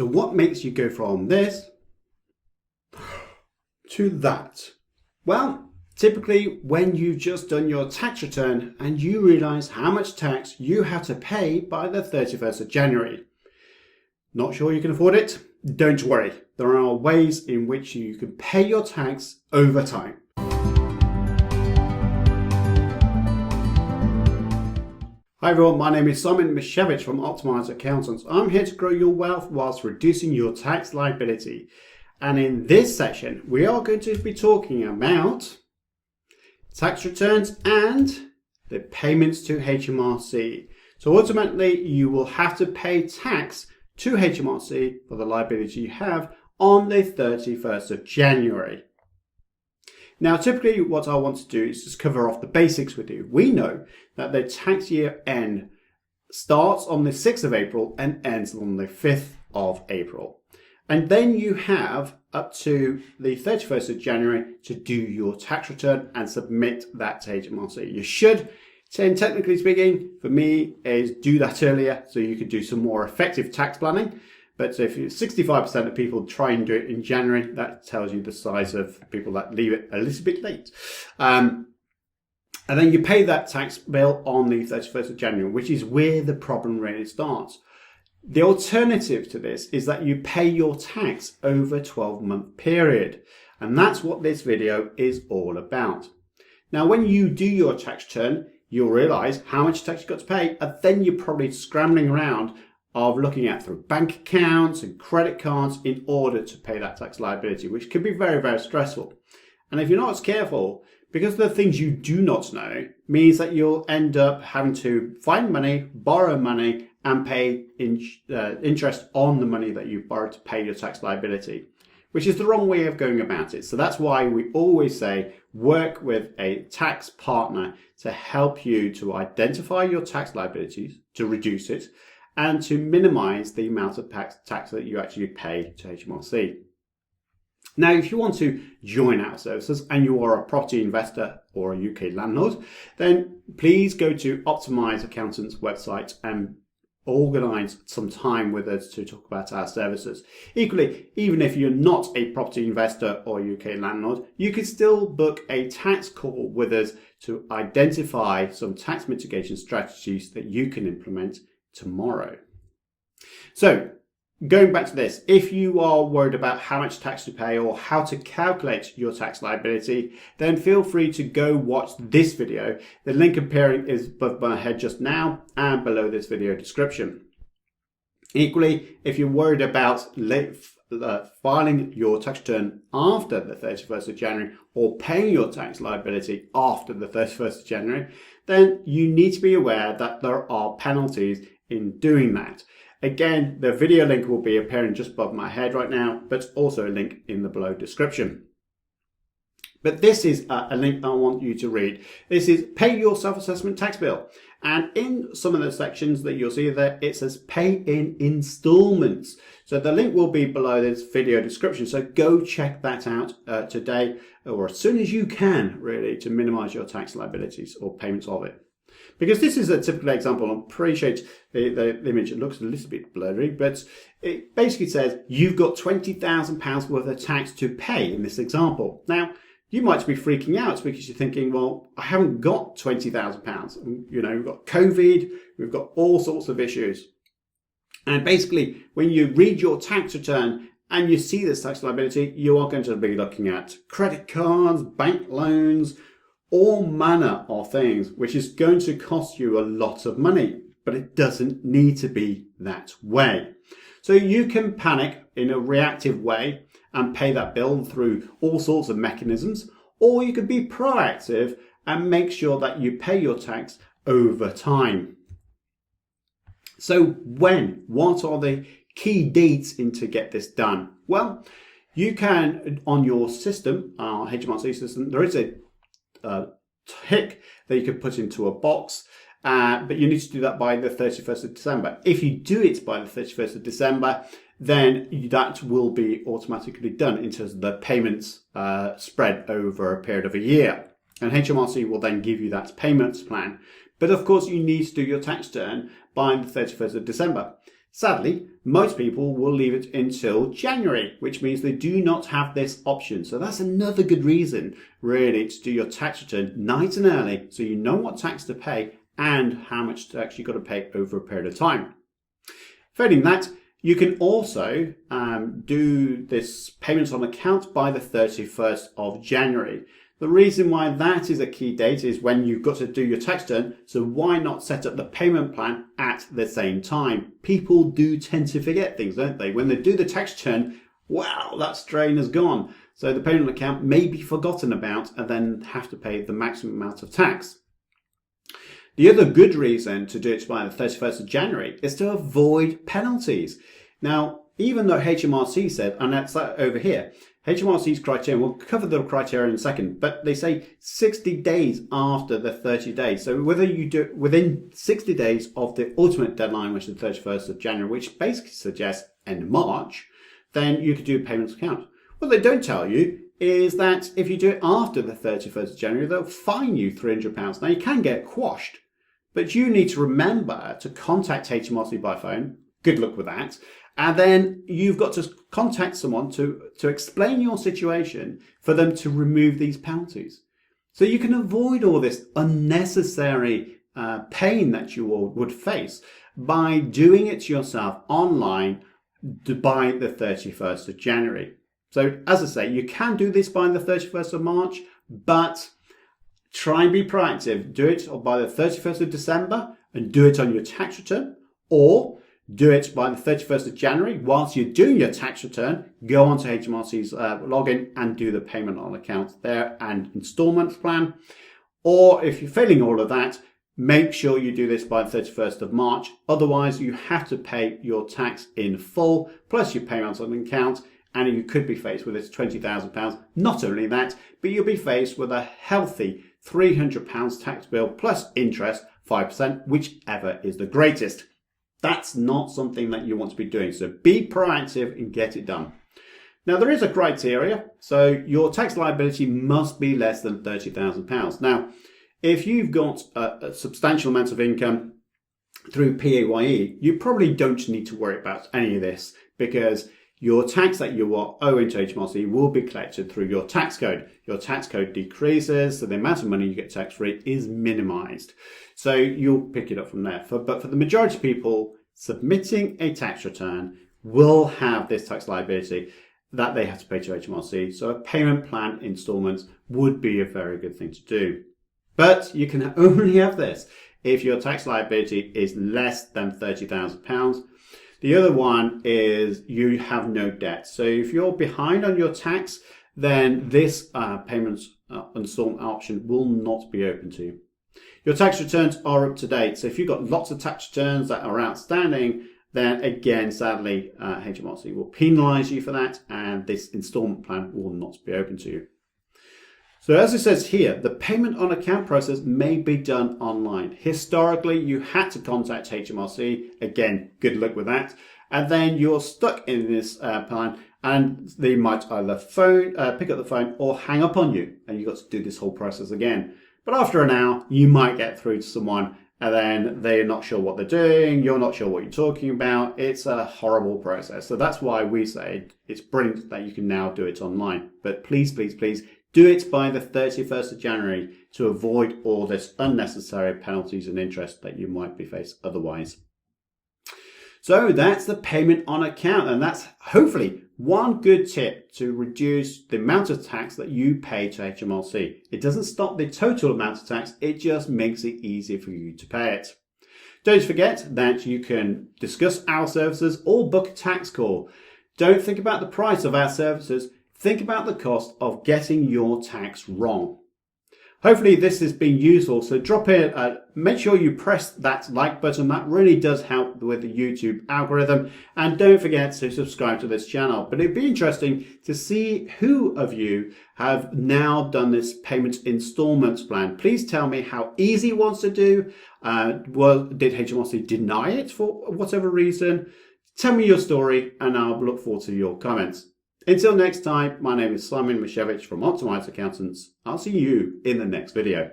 So what makes you go from this to that? Well, typically when you've just done your tax return and you realize how much tax you have to pay by the 31st of January. Not sure you can afford it? Don't worry. There are ways in which you can pay your tax over time. Hi everyone, my name is Simon Misiewicz from Optimise Accountants. I'm here to grow your wealth whilst reducing your tax liability. And in this session, we are going to be talking about tax returns and the payments to HMRC. So ultimately, you will have to pay tax to HMRC for the liability you have on the 31st of January. Now, typically what I want to do is just cover off the basics with you. We know that the tax year end starts on the 6th of April and ends on the 5th of April. And then you have up to the 31st of January to do your tax return and submit that to HMRC. You should, technically speaking, for me, is do that earlier so you could do some more effective tax planning. But if 65% of people try and do it in January, that tells you the size of people that leave it a little bit late. And then you pay that tax bill on the 31st of January, which is where the problem really starts. The alternative to this is that you pay your tax over a 12-month period. And that's what this video is all about. Now, when you do your tax return, you'll realize how much tax you've got to pay, and then you're probably scrambling around of looking at through bank accounts and credit cards in order to pay that tax liability, which can be very, very stressful. And if you're not as careful, because the things you do not know means that you'll end up having to find money, borrow money, and pay interest on the money that you borrowed to pay your tax liability, which is the wrong way of going about it. So that's why we always say work with a tax partner to help you to identify your tax liabilities, to reduce it, and to minimize the amount of tax that you actually pay to HMRC. Now, if you want to join our services and you are a property investor or a UK landlord, then please go to Optimise Accountants website and organise some time with us to talk about our services. Equally, even if you're not a property investor or UK landlord, you can still book a tax call with us to identify some tax mitigation strategies that you can implement tomorrow. So going back to this, if you are worried about how much tax to pay or how to calculate your tax liability, then feel free to go watch this video. The link appearing is above my head just now and below this video description. Equally, if you're worried about filing your tax return after the 31st of January or paying your tax liability after the 31st of January, then you need to be aware that there are penalties in doing that. Again, the video link will be appearing just above my head right now, but also a link in the below description. But this is a link I want you to read. This is Pay Your Self-Assessment Tax Bill. And in some of the sections that you'll see there, it says Pay in Installments. So the link will be below this video description. So go check that out today or as soon as you can, really, to minimize your tax liabilities or payments of it. Because this is a typical example. I appreciate the image. It looks a little bit blurry, but it basically says you've got £20,000 worth of tax to pay in this example. Now, you might be freaking out because you're thinking, well, I haven't got £20,000. You know, we've got COVID, we've got all sorts of issues. And basically, when you read your tax return and you see this tax liability, you are going to be looking at credit cards, bank loans, all manner of things, which is going to cost you a lot of money, but it doesn't need to be that way. So you can panic in a reactive way and pay that bill through all sorts of mechanisms, or you could be proactive and make sure that you pay your tax over time. So what are the key dates to get this done? Well, you can, on your system, our HMRC system, there is a tick that you can put into a box, but you need to do that by the 31st of December. If you do it by the 31st of December, then that will be automatically done in terms of the payments spread over a period of a year. And HMRC will then give you that payments plan. But of course, you need to do your tax return by the 31st of December. Sadly, most people will leave it until January, which means they do not have this option. So that's another good reason, really, to do your tax return nice and early so you know what tax to pay and how much tax you've got to pay over a period of time. Failing that, you can also do this payments on account by the 31st of January. The reason why that is a key date is when you've got to do your tax return, so why not set up the payment plan at the same time? People do tend to forget things, don't they? When they do the tax return, wow, that strain is gone. So the payment account may be forgotten about and then have to pay the maximum amount of tax. The other good reason to do it by the 31st of January is to avoid penalties. Now, even though HMRC said, and that's over here, HMRC's criteria, we'll cover the criteria in a second, but they say 60 days after the 30 days. So whether you do it within 60 days of the ultimate deadline, which is the 31st of January, which basically suggests end of March, then you could do a payments account. What they don't tell you is that if you do it after the 31st of January, they'll fine you £300. Now you can get quashed, but you need to remember to contact HMRC by phone. Good luck with that. And then you've got to contact someone to explain your situation for them to remove these penalties. So you can avoid all this unnecessary pain that you all would face by doing it yourself online by the 31st of January. So as I say, you can do this by the 31st of March, but try and be proactive. Do it by the 31st of December and do it on your tax return, or do it by the 31st of January. Whilst you're doing your tax return, go onto HMRC's login and do the payment on account there and instalment plan. Or if you're failing all of that, make sure you do this by the 31st of March. Otherwise, you have to pay your tax in full, plus your payments on account, and you could be faced with this £20,000. Not only that, but you'll be faced with a healthy £300 tax bill plus interest, 5%, whichever is the greatest. That's not something that you want to be doing. So be proactive and get it done. Now, there is a criteria. So your tax liability must be less than £30,000. Now, if you've got a substantial amount of income through PAYE, you probably don't need to worry about any of this because your tax that you are owing to HMRC will be collected through your tax code. Your tax code decreases, so the amount of money you get tax-free is minimized. So you'll pick it up from there. But for the majority of people, submitting a tax return will have this tax liability that they have to pay to HMRC. So a payment plan installments would be a very good thing to do. But you can only have this if your tax liability is less than £30,000. The other one is you have no debt. So if you're behind on your tax, then this payments installment option will not be open to you. Your tax returns are up to date. So if you've got lots of tax returns that are outstanding, then again, sadly, HMRC will penalise you for that, and this installment plan will not be open to you. So as it says here, the payment on account process may be done online. Historically, you had to contact HMRC. Again, good luck with that. And then you're stuck in this plan, and they might either pick up the phone or hang up on you, and you've got to do this whole process again. But after an hour, you might get through to someone, and then they're not sure what they're doing. You're not sure what you're talking about. It's a horrible process. So that's why we say it's brilliant that you can now do it online. But please, please, please, do it by the 31st of January to avoid all this unnecessary penalties and interest that you might be faced otherwise. So that's the payment on account, and that's hopefully one good tip to reduce the amount of tax that you pay to HMRC. It doesn't stop the total amount of tax, it just makes it easier for you to pay it. Don't forget that you can discuss our services or book a tax call. Don't think about the price of our services. Think about the cost of getting your tax wrong. Hopefully this has been useful, so drop in, make sure you press that like button. That really does help with the YouTube algorithm, and don't forget to subscribe to this channel. But it'd be interesting to see who of you have now done this payment installments plan. Please tell me how easy it was to do. Did HMRC deny it for whatever reason? Tell me your story and I'll look forward to your comments. Until next time, my name is Simon Misiewicz from Optimise Accountants. I'll see you in the next video.